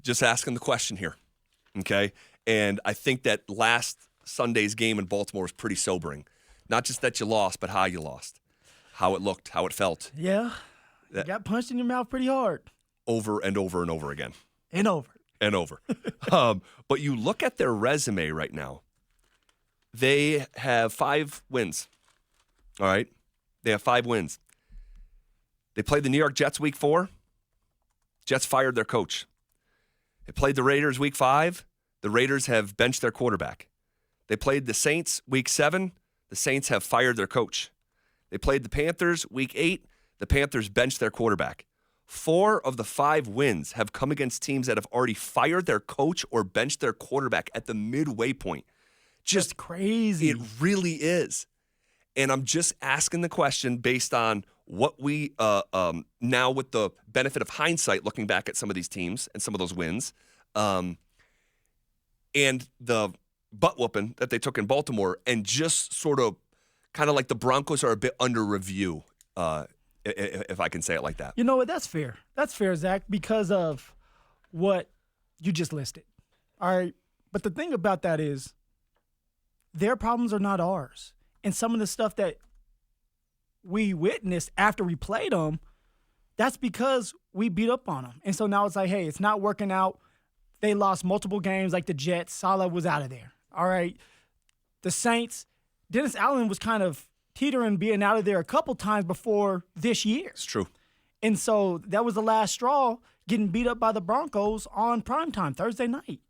Just asking the question here, okay? And I think that last Sunday's game in Baltimore was pretty sobering. Not just that you lost, but how you lost, how it looked, how it felt. Yeah, you got punched in your mouth pretty hard. Over and over and over again. And over. And over. But you look at their resume right now. They have 5 wins. All right? They have 5 wins. They played the New York Jets week 4. Jets fired their coach. They played the Raiders week 5. The Raiders have benched their quarterback. They played the Saints week 7. The Saints have fired their coach. They played the Panthers week 8. The Panthers benched their quarterback. 4 of the 5 wins have come against teams that have already fired their coach or benched their quarterback at the midway point. Just That's crazy. It really is. And I'm just asking the question based on what we now with the benefit of hindsight, looking back at some of these teams and some of those wins, and the butt whooping that they took in Baltimore, and just sort of kind of like the Broncos are a bit under review, if I can say it like that. You know what? That's fair. That's fair, Zach, because of what you just listed. All right. But the thing about that is their problems are not ours. And some of the stuff that we witnessed after we played them, that's because we beat up on them. And so now it's like, hey, it's not working out. They lost multiple games like the Jets. Salah was out of there. All right. The Saints, Dennis Allen was kind of teetering being out of there a couple times before this year. It's true. And so that was the last straw, getting beat up by the Broncos on primetime Thursday night.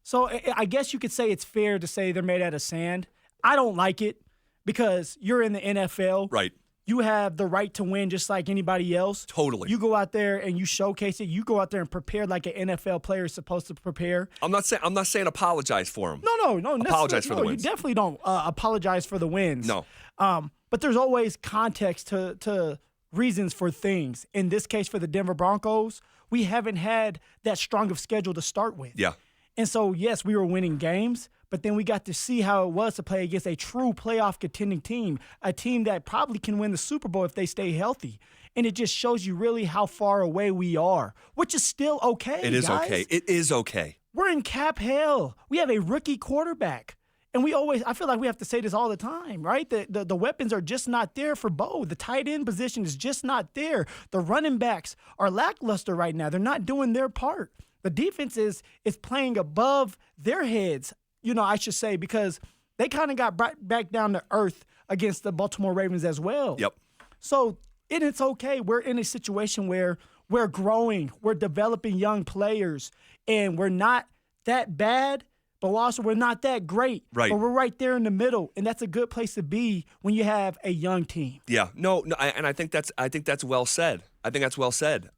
So I guess you could say it's fair to say they're made out of sand. I don't like it because you're in the NFL. Right. You have the right to win just like anybody else. Totally. You go out there and you showcase it. You go out there and prepare like an NFL player is supposed to prepare. I'm not saying apologize for them. No. Apologize for the wins. You definitely don't apologize for the wins. No. But there's always context to reasons for things. In this case, for the Denver Broncos, we haven't had that strong of schedule to start with. Yeah. And so, yes, we were winning games, but then we got to see how it was to play against a true playoff contending team, a team that probably can win the Super Bowl if they stay healthy. And it just shows you really how far away we are, which is still okay. It is guys. okay. It is okay. We're in cap hell. We have a rookie quarterback. And I feel like we have to say this all the time, right? The weapons are just not there for Bo. The tight end position is just not there. The running backs are lackluster right now. They're not doing their part. The defense is playing above their heads, I should say, because they kind of got brought back down to earth against the Baltimore Ravens as well. Yep. So it's okay. We're in a situation where we're growing. We're developing young players, and we're not that bad, but also we're not that great. Right. But we're right there in the middle, and that's a good place to be when you have a young team. Yeah. No. And I think that's well said. I think that's well said.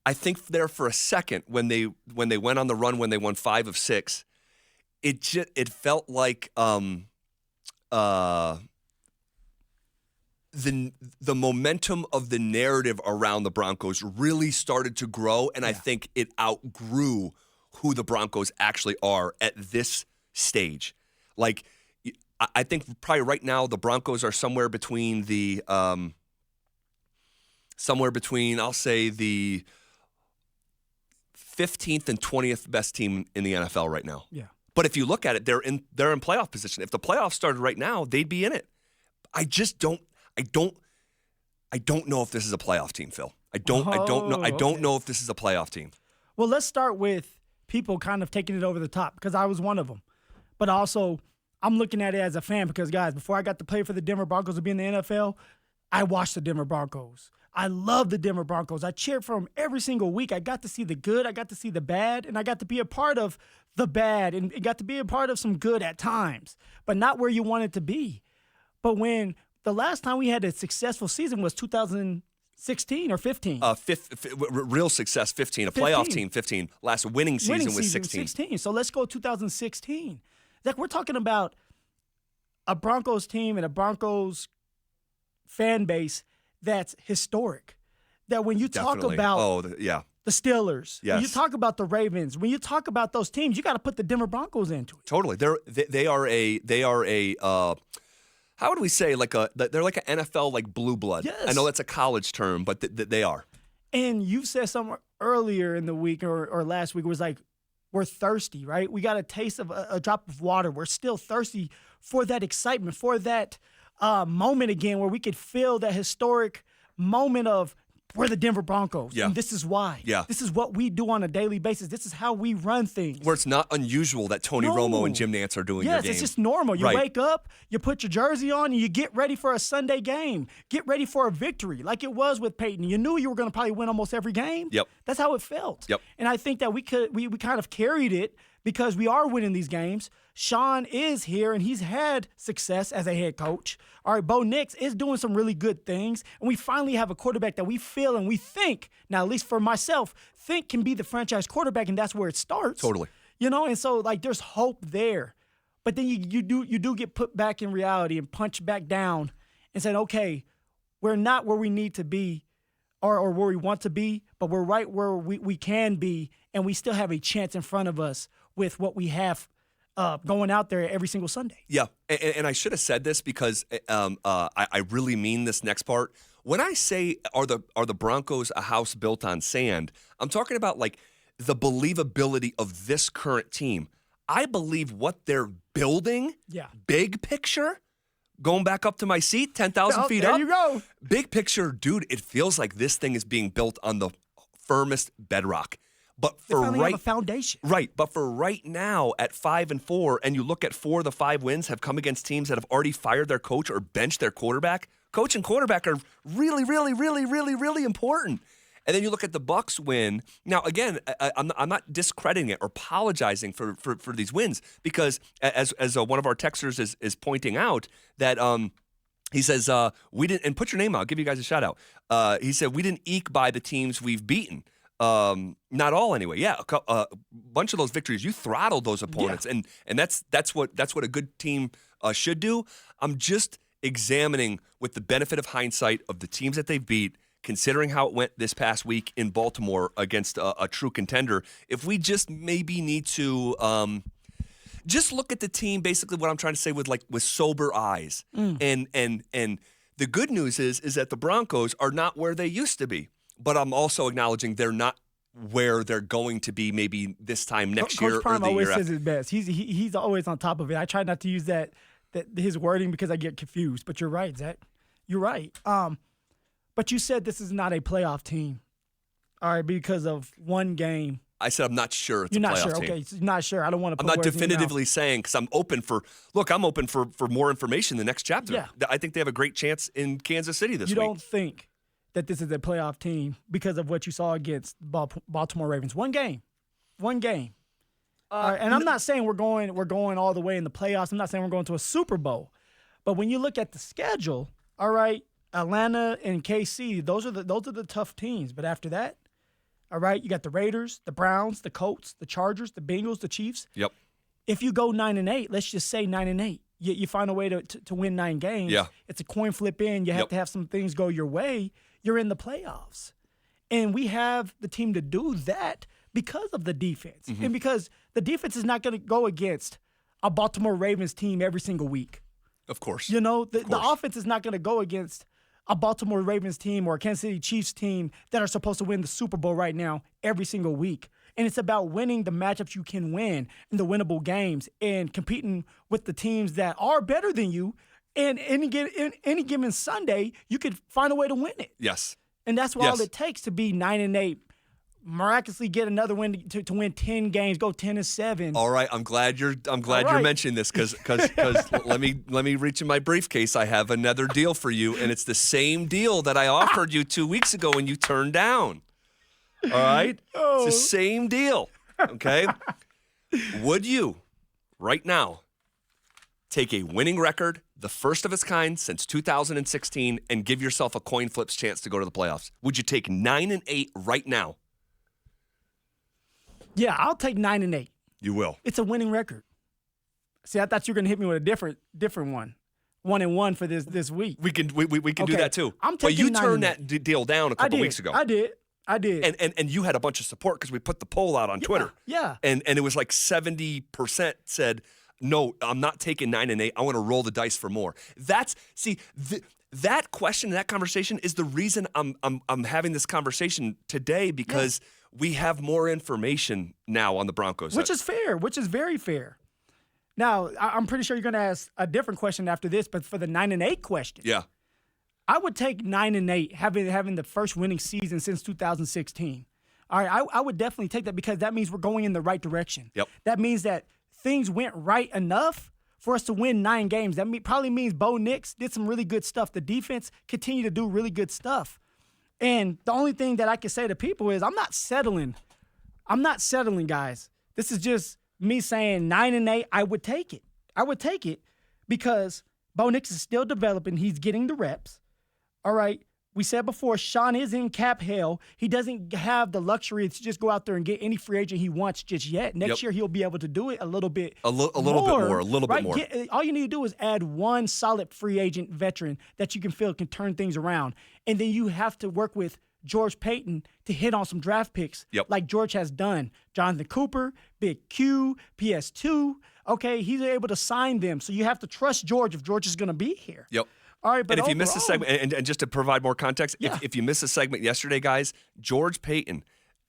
I think there for a second when they went on the run, when they won 5 of 6, it felt like the momentum of the narrative around the Broncos really started to grow, and I think it outgrew who the Broncos actually are at this stage. Like, I think probably right now the Broncos are somewhere between I'll say the 15th and 20th best team in the NFL right now. Yeah. But if you look at it, they're in playoff position. If the playoffs started right now, they'd be in it. I don't know if this is a playoff team, Phil. I don't know if this is a playoff team. Well, let's start with people kind of taking it over the top, because I was one of them. But also, I'm looking at it as a fan because, guys, before I got to play for the Denver Broncos to be in the NFL, I watched the Denver Broncos. I love the Denver Broncos. I cheered for them every single week. I got to see the good, I got to see the bad, and I got to be a part of the bad and got to be a part of some good at times, but not where you want it to be. But when the last time we had a successful season was 2016 or 15. Real success, 15. A playoff team, 15. Last winning season was 16. So let's go 2016. Zach, we're talking about a Broncos team and a Broncos fan base that's historic. That when you talk about the Steelers, yes. when you talk about the Ravens, when you talk about those teams, you got to put the Denver Broncos into it. Totally. They are a how would we say, they're like an NFL like blue blood. Yes. I know that's a college term, but they are. And you said something earlier in the week or last week was like, we're thirsty, right? We got a taste of a drop of water. We're still thirsty for that excitement, for that moment again where we could feel that historic moment of we're the Denver Broncos. Yeah. And this is why. Yeah. This is what we do on a daily basis. This is how we run things. Where it's not unusual that Tony Romo and Jim Nantz are doing your game. Yes, it's just normal. You Right. wake up, you put your jersey on, and you get ready for a Sunday game. Get ready for a victory like it was with Peyton. You knew you were going to probably win almost every game. Yep. That's how it felt. Yep. And I think that we kind of carried it because we are winning these games. Sean is here, and he's had success as a head coach. All right, Bo Nix is doing some really good things, and we finally have a quarterback that we feel and we think, now at least for myself, think can be the franchise quarterback, and that's where it starts. Totally. You know, and so, like, there's hope there. But then you do get put back in reality and punched back down and said, okay, we're not where we need to be or where we want to be, but we're right where we can be, and we still have a chance in front of us with what we have going out there every single Sunday. Yeah, and I should have said this because I really mean this next part. When I say are the Broncos a house built on sand, I'm talking about like the believability of this current team. I believe what they're building, big picture, going back up to my seat, 10,000 feet there up. you go. Big picture, dude, it feels like this thing is being built on the firmest bedrock. But They for finally right have a foundation. Right, but for right now at 5-4, and you look at 4 of the 5 wins have come against teams that have already fired their coach or benched their quarterback. Coach and quarterback are really, really, really, really, really important. And then you look at the Bucs win. Now, again, I'm not discrediting it or apologizing for these wins because, as one of our texters is pointing out, that he says we didn't. And put your name out. I'll give you guys a shout out. He said we didn't eke by the teams we've beaten. Not all anyway. Yeah, a bunch of those victories you throttled those opponents, and that's what a good team should do. I'm just examining with the benefit of hindsight of the teams that they've beat, considering how it went this past week in Baltimore against a true contender. If we just maybe need to just look at the team, basically what I'm trying to say with sober eyes, and the good news is that the Broncos are not where they used to be. But I'm also acknowledging they're not where they're going to be maybe this time next year or the year after. Coach Prime always says his best. He's always on top of it. I try not to use that his wording because I get confused. But you're right, Zach. You're right. But you said this is not a playoff team, all right, because of one game. I said I'm not sure it's You're a not playoff sure. team. Okay, so you're not sure. I don't want to. I'm not definitively saying because I'm open for more information in the next chapter. Yeah. I think they have a great chance in Kansas City this week. You don't think that this is a playoff team because of what you saw against Baltimore Ravens? One game. And I'm not saying we're going all the way in the playoffs. I'm not saying we're going to a Super Bowl. But when you look at the schedule, all right, Atlanta and KC, those are the tough teams. But after that, all right, you got the Raiders, the Browns, the Colts, the Chargers, the Bengals, the Chiefs. Yep. If you go 9-8, let's just say 9-8. You find a way to win 9 games. Yeah. It's a coin flip in. You have to have some things go your way. You're in the playoffs. And we have the team to do that because of the defense. And because the defense is not going to go against a Baltimore Ravens team every single week. Of course. You know, the offense is not going to go against a Baltimore Ravens team or a Kansas City Chiefs team that are supposed to win the Super Bowl right now every single week. And it's about winning the matchups you can win in the winnable games and competing with the teams that are better than you. And any given Sunday, you could find a way to win it. Yes. And that's all it takes to be 9-8. Miraculously get another win to win 10 games, go 10-7. All right, I'm glad you're mentioning this because let me reach in my briefcase. I have another deal for you, and it's the same deal that I offered you 2 weeks ago and you turned down. All right, it's the same deal. Okay, would you right now take a winning record, the first of its kind since 2016, and give yourself a coin flip's chance to go to the playoffs? Would you take 9-8 right now? Yeah, I'll take 9-8. You will. It's a winning record. See, I thought you were gonna hit me with a different one. 1-1 for this week. We can do that too. I'm but taking you turned 9-8. that deal down a couple weeks ago. I did. And you had a bunch of support because we put the poll out on Twitter. Yeah. And it was like 70% said, no, I'm not taking 9-8. I want to roll the dice for more. That question, that conversation is the reason I'm having this conversation today because we have more information now on the Broncos. Which is fair, which is very fair. Now, I'm pretty sure you're going to ask a different question after this, but for the 9-8 question, yeah. I would take 9-8, having the first winning season since 2016. All right, I would definitely take that because that means we're going in the right direction. Yep. That means that things went right enough for us to win 9 games. That probably means Bo Nix did some really good stuff. The defense continued to do really good stuff. And the only thing that I can say to people is I'm not settling. I'm not settling, guys. This is just me saying 9-8, I would take it. I would take it because Bo Nix is still developing. He's getting the reps. All right. We said before, Sean is in cap hell. He doesn't have the luxury to just go out there and get any free agent he wants just yet. Next year, he'll be able to do it a little bit A little bit more. All you need to do is add one solid free agent veteran that you can feel can turn things around. And then you have to work with George Payton to hit on some draft picks like George has done. Jonathan Cooper, Big Q, PS2. Okay, he's able to sign them. So you have to trust George if George is going to be here. Yep. All right, but and if you missed a segment, and just to provide more context, if you missed a segment yesterday, guys, George Payton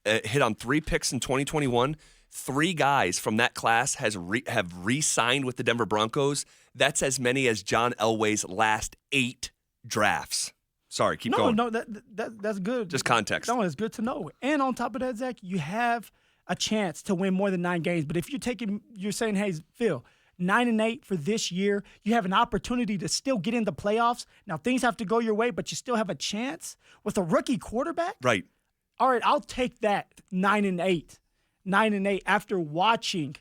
hit on 3 picks in 2021. 3 guys from that class have re-signed with the Denver Broncos. That's as many as John Elway's last 8 drafts. Sorry, keep going. No, that's good. Just context. No, it's good to know. And on top of that, Zach, you have a chance to win more than 9 games. But if you're saying, hey, Phil, 9-8 for this year, you have an opportunity to still get in the playoffs. Now, things have to go your way, but you still have a chance with a rookie quarterback? Right. All right, I'll take that 9-8. 9-8 after watching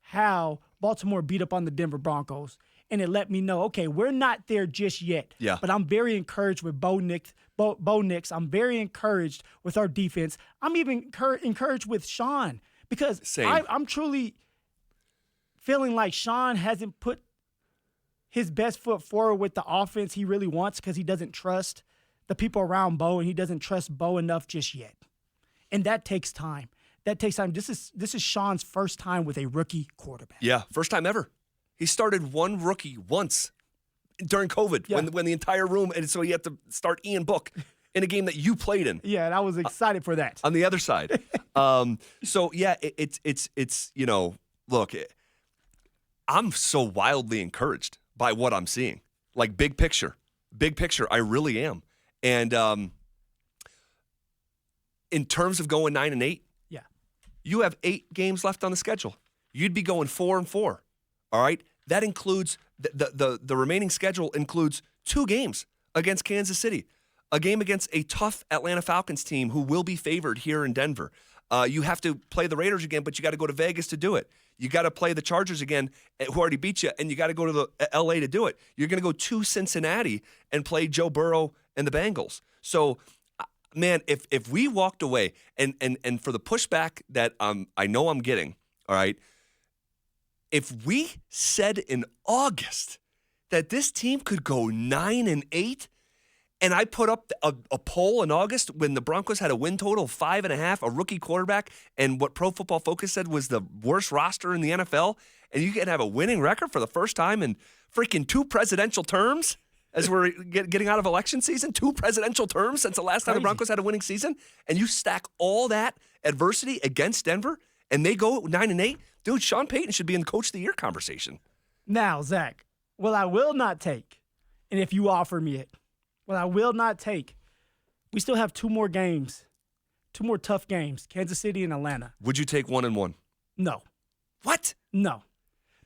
how Baltimore beat up on the Denver Broncos. And it let me know, okay, we're not there just yet. Yeah. But I'm very encouraged with Bo Nix. I'm very encouraged with our defense. I'm even encouraged with Sean because I'm truly feeling like Sean hasn't put his best foot forward with the offense he really wants because he doesn't trust the people around Bo and he doesn't trust Bo enough just yet. And that takes time. This is Sean's first time with a rookie quarterback. Yeah, first time ever. He started one rookie once during COVID when the entire room, and so he had to start Ian Book in a game that you played in. Yeah, and I was excited for that. On the other side. So yeah, it's look, I'm so wildly encouraged by what I'm seeing. Like big picture, I really am. And in terms of going 9-8, you have 8 games left on the schedule. You'd be going 4-4. All right, that includes the remaining schedule includes 2 games against Kansas City, a game against a tough Atlanta Falcons team who will be favored here in Denver. You have to play the Raiders again, but you got to go to Vegas to do it. You got to play the Chargers again, who already beat you, and you got to go to the L.A. to do it. You're going to go to Cincinnati and play Joe Burrow and the Bengals. So, man, if we walked away and for the pushback that I know I'm getting, all right. If we said in August that this team could go 9-8, and I put up a poll in August when the Broncos had a win total of 5.5, a rookie quarterback, and what Pro Football Focus said was the worst roster in the NFL, and you can have a winning record for the first time in freaking 2 presidential terms as we're getting out of election season, 2 presidential terms since the last time the Broncos had a winning season, and you stack all that adversity against Denver, and they go 9-8, dude, Sean Payton should be in the Coach of the Year conversation. Now, Zach, what I will not take, and if you offer me it, what I will not take, we still have 2 more games, 2 more tough games, Kansas City and Atlanta. Would you take 1-1? No. What? No.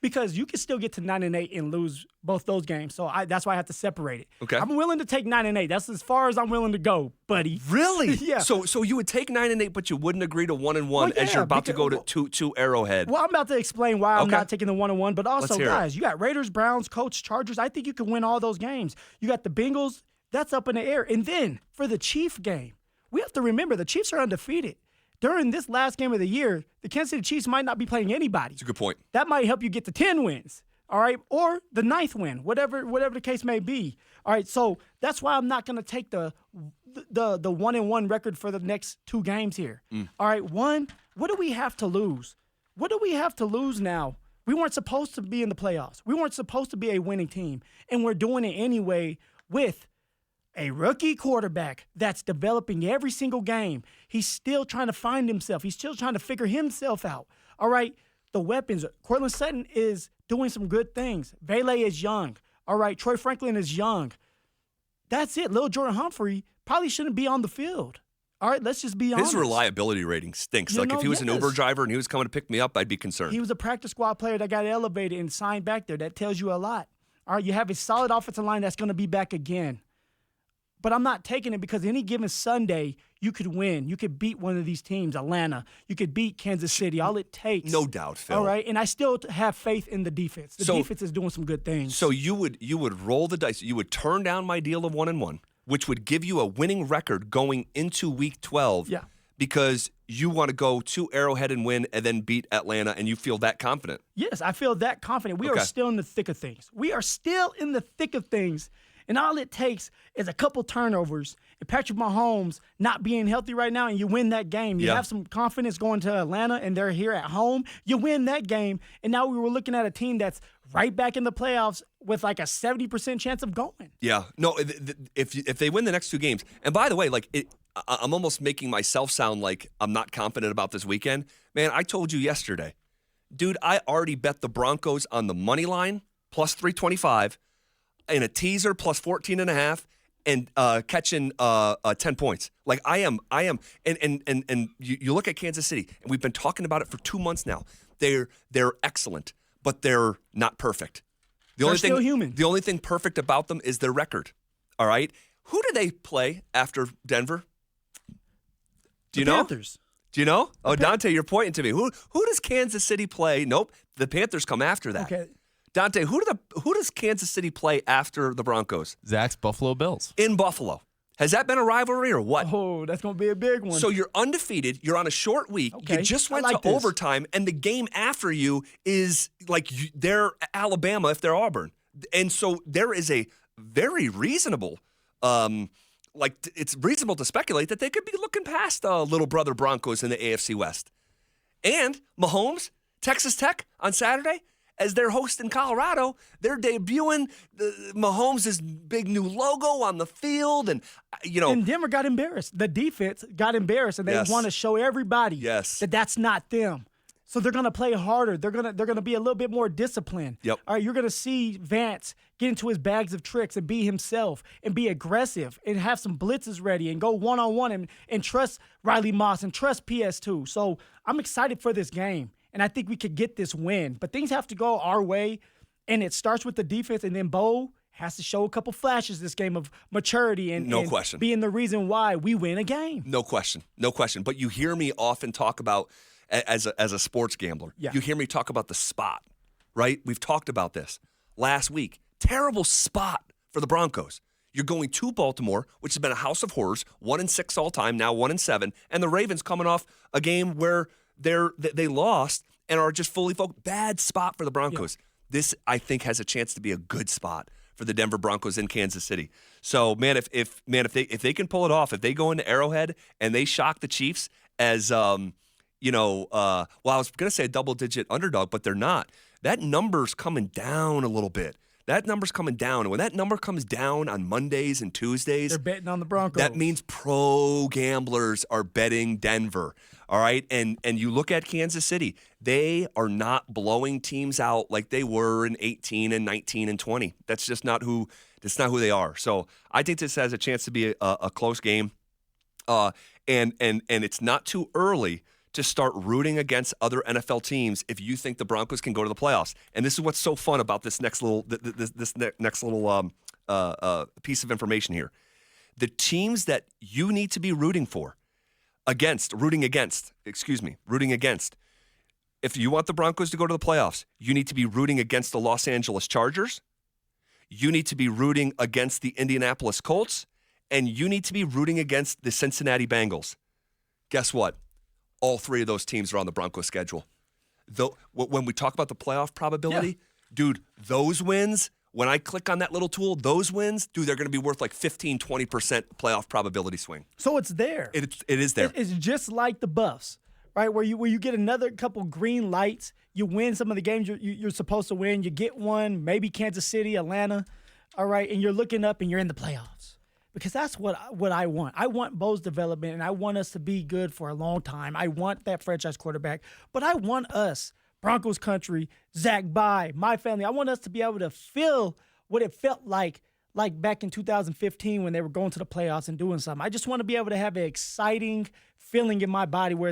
Because you can still get to 9-8 and lose both those games. So that's why I have to separate it. Okay. I'm willing to take 9-8. That's as far as I'm willing to go, buddy. Really? Yeah. So you would take 9-8, but you wouldn't agree to 1-1 as you're about to go to Arrowhead. Well, I'm about to explain why I'm not taking the 1-1. But also, guys, you got Raiders, Browns, Colts, Chargers. I think you can win all those games. You got the Bengals. That's up in the air. And then for the Chief game, we have to remember the Chiefs are undefeated. During this last game of the year, the Kansas City Chiefs might not be playing anybody. That's a good point. That might help you get to 10 wins, all right, or the 9th win, whatever the case may be. All right, so that's why I'm not going to take the 1-1 record for the next 2 games here. All right, what do we have to lose? What do we have to lose now? We weren't supposed to be in the playoffs. We weren't supposed to be a winning team, and we're doing it anyway with a rookie quarterback that's developing every single game. He's still trying to find himself. He's still trying to figure himself out. All right, the weapons. Cortland Sutton is doing some good things. Vele is young. All right, Troy Franklin is young. That's it. Lil Jordan Humphrey probably shouldn't be on the field. All right, let's just be honest. His reliability rating stinks. If he was an Uber driver and he was coming to pick me up, I'd be concerned. He was a practice squad player that got elevated and signed back there. That tells you a lot. All right, you have a solid offensive line that's going to be back again. But I'm not taking it because any given Sunday, you could win. You could beat one of these teams, Atlanta. You could beat Kansas City. All it takes. No doubt, Phil. All right, and I still have faith in the defense. The defense is doing some good things. So you would roll the dice. You would turn down my deal of 1-1, which would give you a winning record going into Week 12. Yeah. Because you want to go to Arrowhead and win and then beat Atlanta, and you feel that confident. Yes, I feel that confident. We are still in the thick of things. We are still in the thick of things. And all it takes is a couple turnovers and Patrick Mahomes not being healthy right now, and you win that game. You have some confidence going to Atlanta, and they're here at home. You win that game, and now we were looking at a team that's right back in the playoffs with like a 70% chance of going. Yeah. No, if they win the next two games, and by the way, I'm almost making myself sound like I'm not confident about this weekend. Man, I told you yesterday, dude, I already bet the Broncos on the money line, plus 325, in a teaser, plus 14.5, and catching 10 points. Like I am, and you look at Kansas City, and we've been talking about it for 2 months now. They're excellent, but they're not perfect. They're still human. The only thing perfect about them is their record. All right, who do they play after Denver? Do you know? Panthers. Do you know? Oh, Dante, you're pointing to me. Who does Kansas City play? Nope, the Panthers come after that. Okay. Dante, who does Kansas City play after the Broncos? Zach's Buffalo Bills. In Buffalo. Has that been a rivalry or what? Oh, that's going to be a big one. So you're undefeated. You're on a short week. Okay. You just went to overtime, and the game after you is they're Alabama if they're Auburn. And so there is a very reasonable, it's reasonable to speculate that they could be looking past little brother Broncos in the AFC West. And Mahomes, Texas Tech on Saturday, as they're hosting Colorado, they're debuting Mahomes' big new logo on the field, and And Denver got embarrassed. The defense got embarrassed, and they want to show everybody that that's not them. So they're going to play harder. They're going to be a little bit more disciplined. Yep. All right, you're going to see Vance get into his bags of tricks and be himself and be aggressive and have some blitzes ready and go one-on-one and trust Riley Moss and trust PS2. So I'm excited for this game. And I think we could get this win. But things have to go our way, and it starts with the defense, and then Bo has to show a couple flashes this game of maturity and being the reason why we win a game. No question. But you hear me often talk about, as a sports gambler, you hear me talk about the spot, right? We've talked about this last week. Terrible spot for the Broncos. You're going to Baltimore, which has been a house of horrors, 1-6 all time, now 1-7, and the Ravens coming off a game where they lost and are just fully focused. Bad spot for the Broncos. Yeah. This, I think, has a chance to be a good spot for the Denver Broncos in Kansas City. So, man, if they can pull it off, if they go into Arrowhead and they shock the Chiefs as I was going to say a double-digit underdog, but they're not. That number's coming down a little bit. That number's coming down. And when that number comes down on Mondays and Tuesdays, they're betting on the Broncos. That means pro gamblers are betting Denver. All right. And you look at Kansas City, they are not blowing teams out like they were in 18 and 19 and 20. That's just not who they are. So I think this has a chance to be a close game. And it's not too early to start rooting against other NFL teams if you think the Broncos can go to the playoffs. And this is what's so fun about this next little piece of information here. The teams that you need to be rooting against. If you want the Broncos to go to the playoffs, you need to be rooting against the Los Angeles Chargers. You need to be rooting against the Indianapolis Colts. And you need to be rooting against the Cincinnati Bengals. Guess what? All three of those teams are on the Broncos schedule. Though, when we talk about the playoff probability, dude, those wins, when I click on that little tool, those wins, dude, they're going to be worth like 15, 20% playoff probability swing. So it's there. It is there. It's just like the Buffs, right? Where you get another couple green lights, you win some of the games you're supposed to win. You get one, maybe Kansas City, Atlanta, all right, and you're looking up and you're in the playoffs. because that's what I want. I want Bo's development, and I want us to be good for a long time. I want that franchise quarterback, but I want us, Broncos country, Zach Bye, my family, I want us to be able to feel what it felt like back in 2015 when they were going to the playoffs and doing something. I just want to be able to have an exciting feeling in my body where